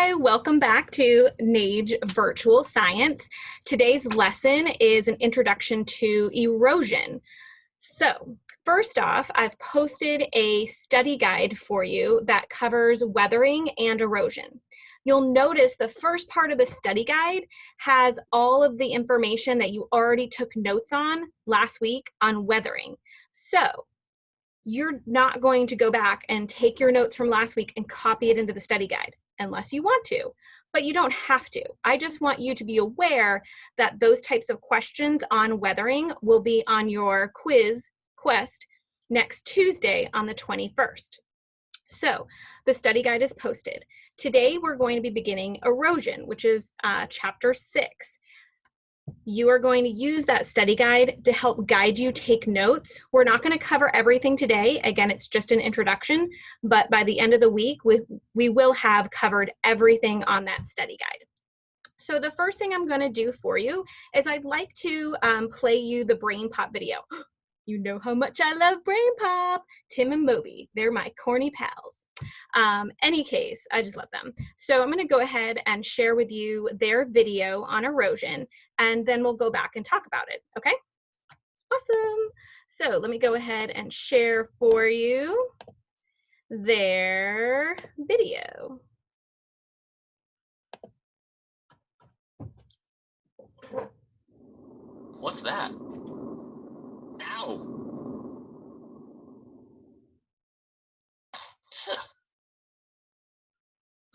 Hi, welcome back to Gnage Virtual Science. Today's lesson is an introduction to erosion. So, first off, I've posted a study guide for you that covers weathering and erosion. You'll notice the first part of the study guide has all of the information that you already took notes on last week on weathering. So, you're not going to go back and take your notes from last week and copy it into the study guide unless you want to, but you don't have to. I just want you to be aware that those types of questions on weathering will be on your quest next Tuesday on the 21st. So the study guide is posted. Today we're going to be beginning erosion, which is chapter 6. You are going to use that study guide to help guide you take notes. We're not going to cover everything today. Again, it's just an introduction, but by the end of the week, we will have covered everything on that study guide. So the first thing I'm going to do for you is I'd like to play you the Brain Pop video. You know how much I love Brain Pop. Tim and Moby, they're my corny pals. Any case, I just love them. So I'm going to go ahead and share with you their video on erosion, and then we'll go back and talk about it, okay? Awesome. So let me go ahead and share for you their video. What's that? Ow!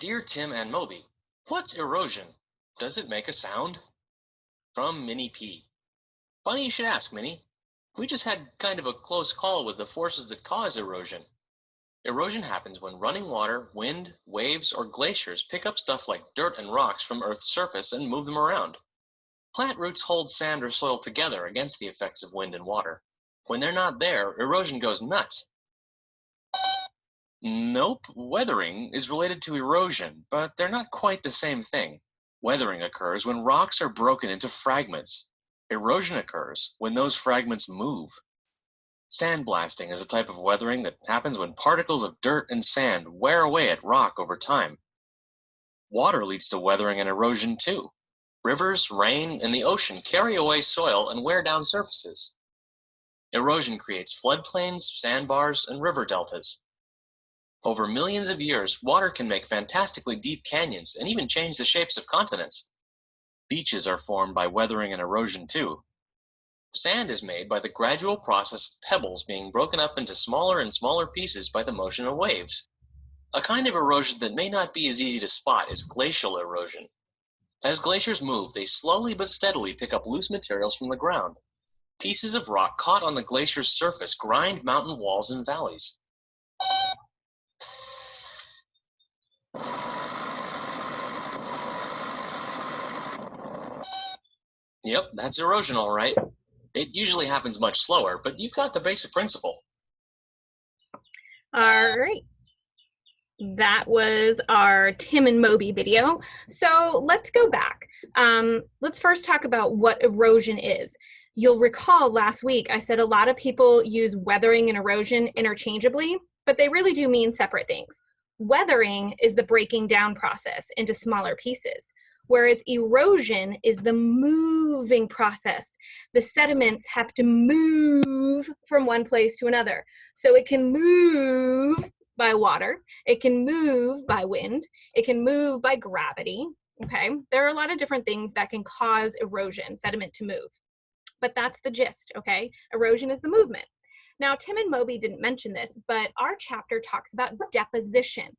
Dear Tim and Moby, what's erosion? Does it make a sound? From Minnie P. Funny you should ask, Minnie. We just had kind of a close call with the forces that cause erosion. Erosion happens when running water, wind, waves, or glaciers pick up stuff like dirt and rocks from Earth's surface and move them around. Plant roots hold sand or soil together against the effects of wind and water. When they're not there, erosion goes nuts. Nope, weathering is related to erosion, but they're not quite the same thing. Weathering occurs when rocks are broken into fragments. Erosion occurs when those fragments move. Sandblasting is a type of weathering that happens when particles of dirt and sand wear away at rock over time. Water leads to weathering and erosion too. Rivers, rain, and the ocean carry away soil and wear down surfaces. Erosion creates floodplains, sandbars, and river deltas. Over millions of years, water can make fantastically deep canyons and even change the shapes of continents. Beaches are formed by weathering and erosion too. Sand is made by the gradual process of pebbles being broken up into smaller and smaller pieces by the motion of waves. A kind of erosion that may not be as easy to spot is glacial erosion. As glaciers move, they slowly but steadily pick up loose materials from the ground. Pieces of rock caught on the glacier's surface grind mountain walls and valleys. Yep, that's erosion all right. It usually happens much slower, but you've got the basic principle. All right. That was our Tim and Moby video. So let's go back. Let's first talk about what erosion is. You'll recall last week I said a lot of people use weathering and erosion interchangeably, but they really do mean separate things. Weathering is the breaking down process into smaller pieces, whereas erosion is the moving process. The sediments have to move from one place to another. So it can move by water, it can move by wind, it can move by gravity, okay? There are a lot of different things that can cause erosion, sediment to move, but that's the gist, okay? Erosion is the movement. Now, Tim and Moby didn't mention this, but our chapter talks about deposition.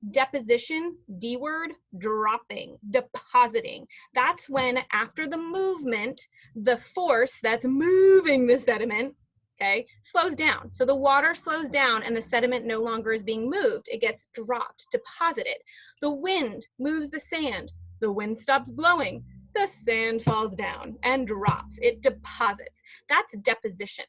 Deposition, D word, dropping, depositing. That's when after the movement, the force that's moving the sediment, okay, slows down. So the water slows down and the sediment no longer is being moved. It gets dropped, deposited. The wind moves the sand. The wind stops blowing. The sand falls down and drops. It deposits. That's deposition.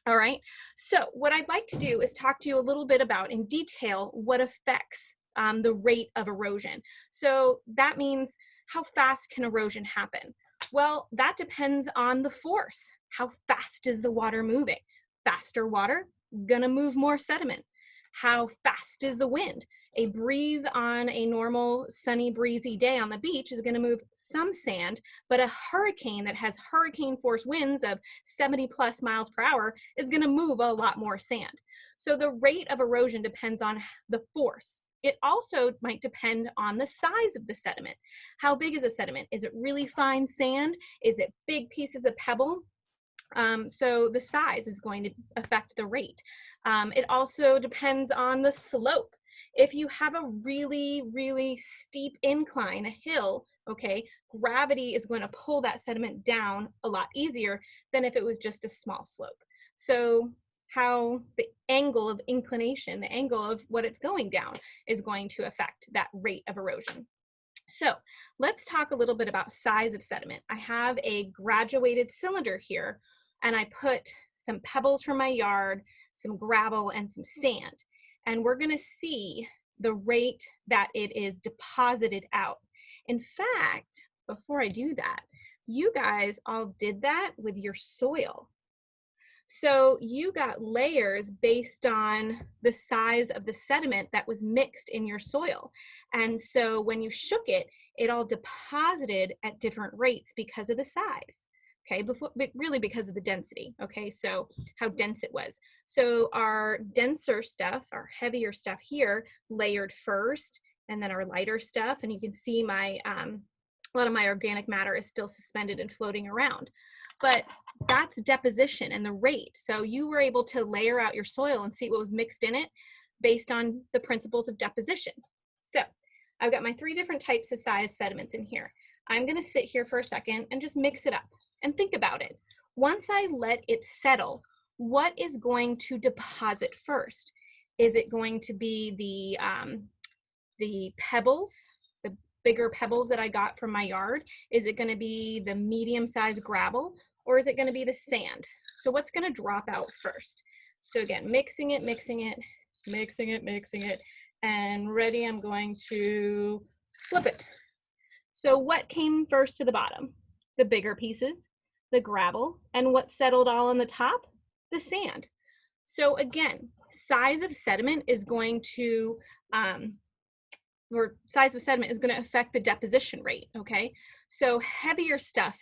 All right. So what I'd like to do is talk to you a little bit about in detail what affects the rate of erosion. So that means how fast can erosion happen? Well, that depends on the force. How fast is the water moving? Faster water, gonna move more sediment. How fast is the wind? A breeze on a normal sunny breezy day on the beach is going to move some sand, but a hurricane that has hurricane force winds of 70 plus miles per hour is going to move a lot more sand. So the rate of erosion depends on the force. It also might depend on the size of the sediment. How big is the sediment? Is it really fine sand? Is it big pieces of pebble? So the size is going to affect the rate. It also depends on the slope. If you have a really, really steep incline, a hill, okay, gravity is going to pull that sediment down a lot easier than if it was just a small slope. So how the angle of inclination, the angle of what it's going down is going to affect that rate of erosion. So let's talk a little bit about size of sediment. I have a graduated cylinder here, and I put some pebbles from my yard, some gravel, and some sand. And we're going to see the rate that it is deposited out. In fact, before I do that, you guys all did that with your soil. So you got layers based on the size of the sediment that was mixed in your soil. And so when you shook it, it all deposited at different rates because of the size. Okay, really because of the density. Okay, so how dense it was. So our denser stuff, our heavier stuff here, layered first, and then our lighter stuff. And you can see my a lot of my organic matter is still suspended and floating around. But that's deposition and the rate. So you were able to layer out your soil and see what was mixed in it based on the principles of deposition. So I've got my 3 different types of size sediments in here. I'm going to sit here for a second and just mix it up and think about it. Once I let it settle, what is going to deposit first? Is it going to be the pebbles, the bigger pebbles that I got from my yard? Is it going to be the medium-sized gravel? Or is it going to be the sand? So what's going to drop out first? So again, mixing it, mixing it, mixing it, mixing it, and ready, I'm going to flip it. So what came first to the bottom? The bigger pieces, the gravel, and what settled all on the top? The sand. So again, size of sediment is going to, size of sediment is going to affect the deposition rate, okay? So heavier stuff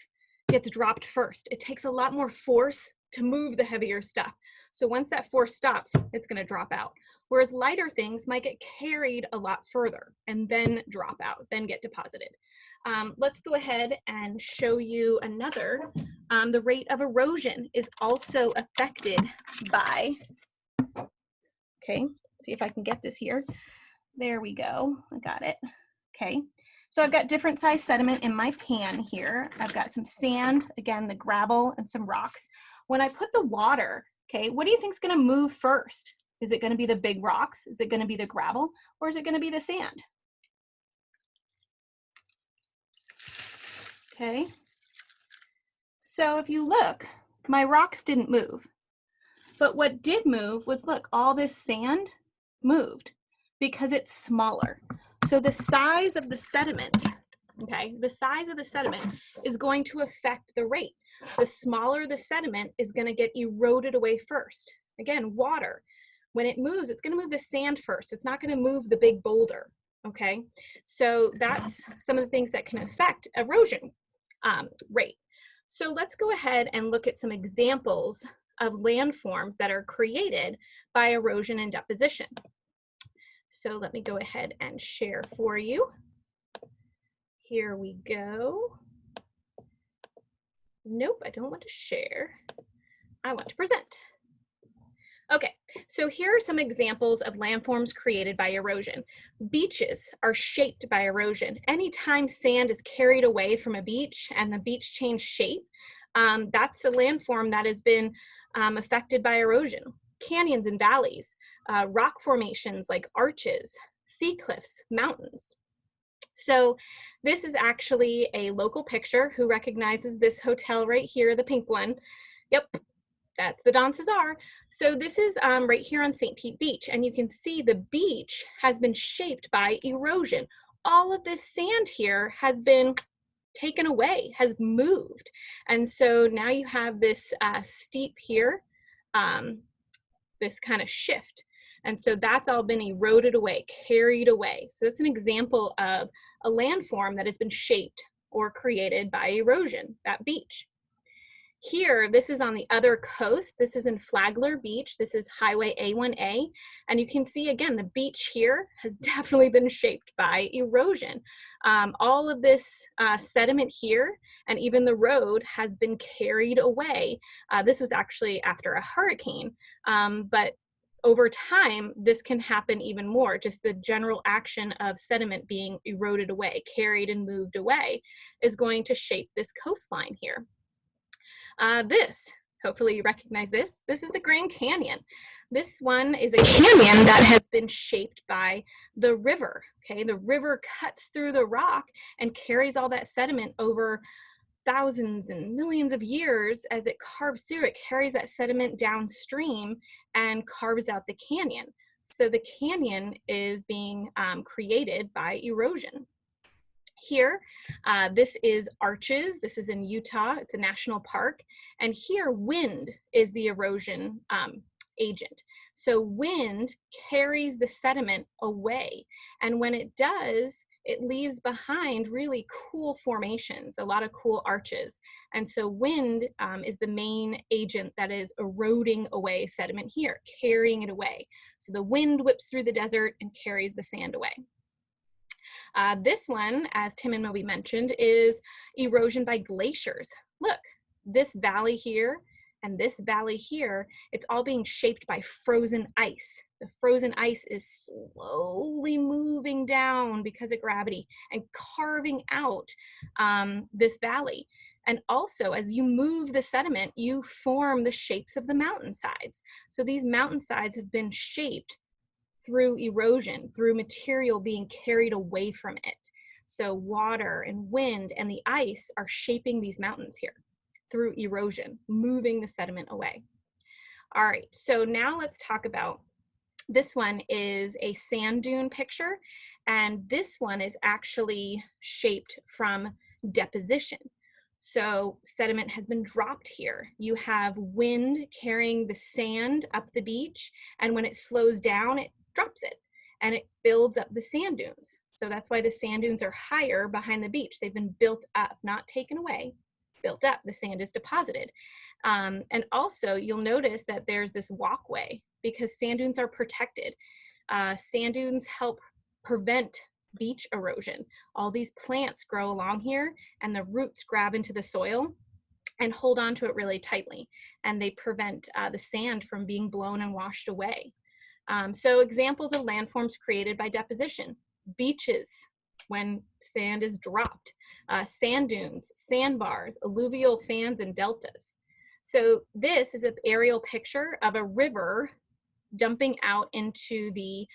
gets dropped first. It takes a lot more force to move the heavier stuff. So once that force stops, it's going to drop out. Whereas lighter things might get carried a lot further and then drop out, then get deposited. Let's go ahead and show you another. The rate of erosion is also affected by, okay, see if I can get this here. There we go, I got it. Okay, so I've got different size sediment in my pan here. I've got some sand, again, the gravel, and some rocks. When I put the water, okay, what do you think is going to move first? Is it going to be the big rocks? Is it going to be the gravel? Or is it going to be the sand? Okay, so if you look, my rocks didn't move. But what did move was, look, all this sand moved because it's smaller. So the size of the sediment, okay, the size of the sediment is going to affect the rate. The smaller the sediment is going to get eroded away first. Again, water, when it moves, it's going to move the sand first. It's not going to move the big boulder, okay? So that's some of the things that can affect erosion rate. So let's go ahead and look at some examples of landforms that are created by erosion and deposition. So let me go ahead and share for you. Here we go. Nope, I don't want to share. I want to present. Okay, so here are some examples of landforms created by erosion. Beaches are shaped by erosion. Anytime sand is carried away from a beach and the beach changed shape, that's a landform that has been affected by erosion. Canyons and valleys, rock formations like arches, sea cliffs, mountains. So this is actually a local picture. Who recognizes this hotel right here, the pink one? Yep, that's the Don Cesar. So this is right here on St. Pete Beach, and you can see the beach has been shaped by erosion. All of this sand here has been taken away, has moved. And so now you have this steep here, this kind of shift. And so that's all been eroded away, carried away. So that's an example of a landform that has been shaped or created by erosion, that beach. Here, this is on the other coast. This is in Flagler Beach. This is Highway A1A. And you can see, again, the beach here has definitely been shaped by erosion. All of this sediment here and even the road has been carried away. This was actually after a hurricane, but over time, this can happen even more. Just the general action of sediment being eroded away, carried and moved away, is going to shape this coastline here. Hopefully you recognize this. This is the Grand Canyon. This one is a canyon that has been shaped by the river, okay? The river cuts through the rock and carries all that sediment over thousands and millions of years. As it carves through, it carries that sediment downstream and carves out the canyon. So the canyon is being created by erosion. Here, this is Arches. This is in Utah. It's a national park. And here, wind is the erosion agent. So wind carries the sediment away. And when it does, it leaves behind really cool formations, a lot of cool arches. And so wind is the main agent that is eroding away sediment here, carrying it away. So the wind whips through the desert and carries the sand away. This one, as Tim and Moby mentioned, is erosion by glaciers. Look, this valley here and this valley here, it's all being shaped by frozen ice. The frozen ice is slowly moving down because of gravity and carving out this valley. And also, as you move the sediment, you form the shapes of the mountainsides. So these mountainsides have been shaped through erosion, through material being carried away from it. So water and wind and the ice are shaping these mountains here through erosion, moving the sediment away. All right, so now let's talk about, this one is a sand dune picture, and this one is actually shaped from deposition. So sediment has been dropped here. You have wind carrying the sand up the beach, and when it slows down, it drops it and it builds up the sand dunes. So that's why the sand dunes are higher behind the beach. They've been built up, not taken away, built up. The sand is deposited. And also you'll notice that there's this walkway because sand dunes are protected. Sand dunes help prevent beach erosion. All these plants grow along here and the roots grab into the soil and hold on to it really tightly. And they prevent the sand from being blown and washed away. So examples of landforms created by deposition: beaches, when sand is dropped, sand dunes, sandbars, alluvial fans, and deltas. So this is an aerial picture of a river dumping out into the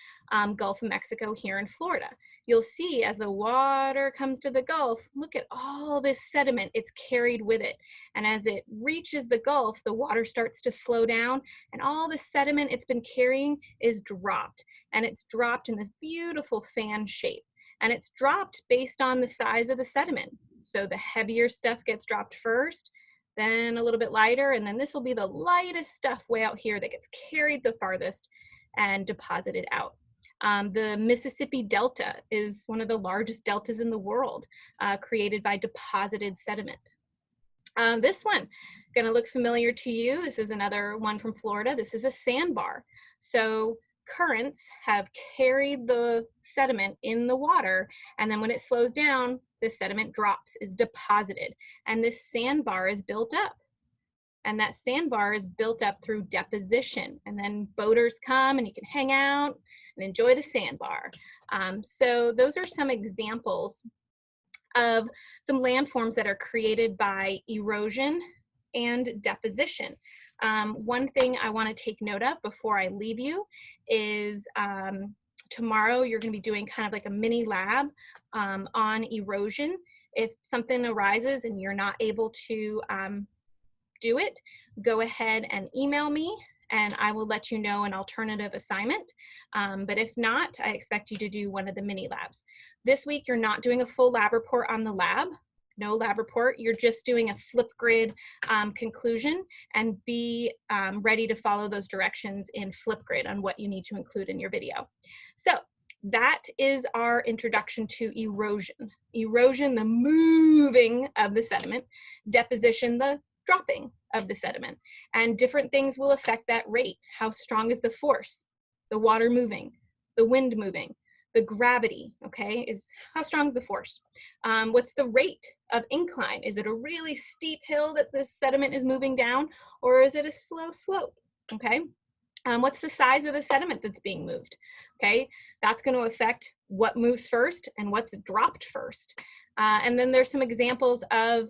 Gulf of Mexico here in Florida. You'll see as the water comes to the Gulf, look at all this sediment, it's carried with it. And as it reaches the Gulf, the water starts to slow down and all the sediment it's been carrying is dropped. And it's dropped in this beautiful fan shape. And it's dropped based on the size of the sediment. So the heavier stuff gets dropped first, then a little bit lighter, and then this will be the lightest stuff way out here that gets carried the farthest and deposited out. The Mississippi Delta is one of the largest deltas in the world, created by deposited sediment. This one, gonna look familiar to you. This is another one from Florida. This is a sandbar. So currents have carried the sediment in the water, and then when it slows down, the sediment drops, is deposited, and this sandbar is built up. And that sandbar is built up through deposition, and then boaters come and you can hang out and enjoy the sandbar. So those are some examples of some landforms that are created by erosion and deposition. One thing I want to take note of before I leave you is tomorrow you're going to be doing kind of like a mini lab on erosion. If something arises and you're not able to do it, go ahead and email me and I will let you know an alternative assignment. But if not, I expect you to do one of the mini labs. This week, you're not doing a full lab report on the lab. no lab report. You're just doing a Flipgrid conclusion, and be ready to follow those directions in Flipgrid on what you need to include in your video. So that is our introduction to erosion. Erosion, the moving of the sediment. Deposition, the dropping of the sediment. And different things will affect that rate. How strong is the force? The water moving, the wind moving, the gravity, okay, is how strong is the force? What's the rate of incline? Is it a really steep hill that the sediment is moving down, or is it a slow slope, okay? What's the size of the sediment that's being moved? Okay, that's going to affect what moves first and what's dropped first. And then there's some examples of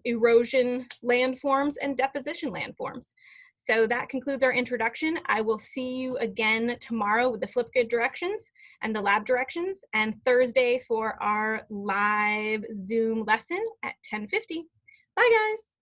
erosion landforms and deposition landforms. So that concludes our introduction. I will see you again tomorrow with the Flipgrid directions and the lab directions, and Thursday for our live Zoom lesson at 10:50. Bye, guys.